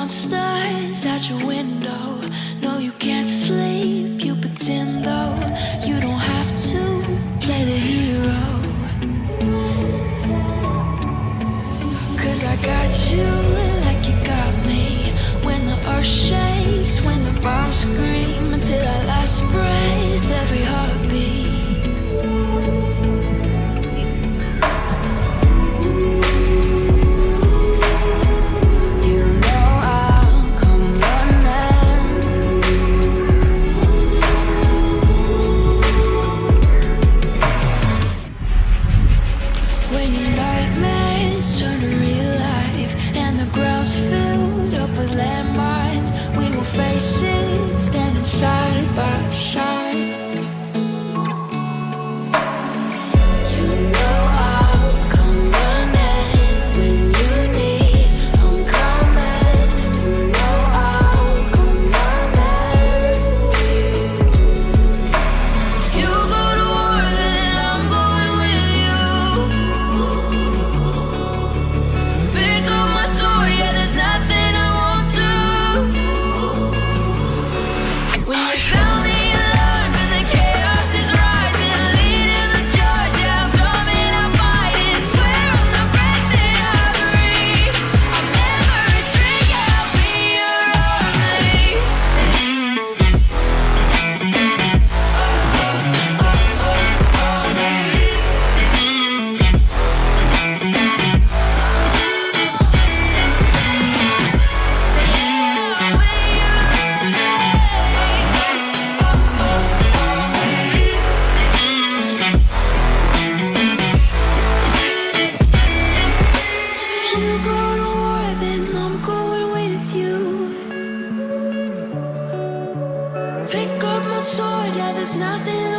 monsters out your window. No, you can't sleep, you pretend though. You don't have to play the hero, 'cause I got you like you got me. When the earth shakes, when the bombs scream, until our last breath, every heartbeat. Face it, standing side by side. You know I'll come running when you need. I'm coming. You know I'll come running. If you go to war, then I'm going with you. Pick up my sword, yeah, there's nothing I won't do. When you sound the alarm and the chaos is rising, leading the charge, yeah, I'm coming, I'm fighting. Swear on the breath that I breathe, I'll never retreat, yeah, I'll be your army. You go to war, then I'm going with you. Pick up my sword, yeah, there's nothing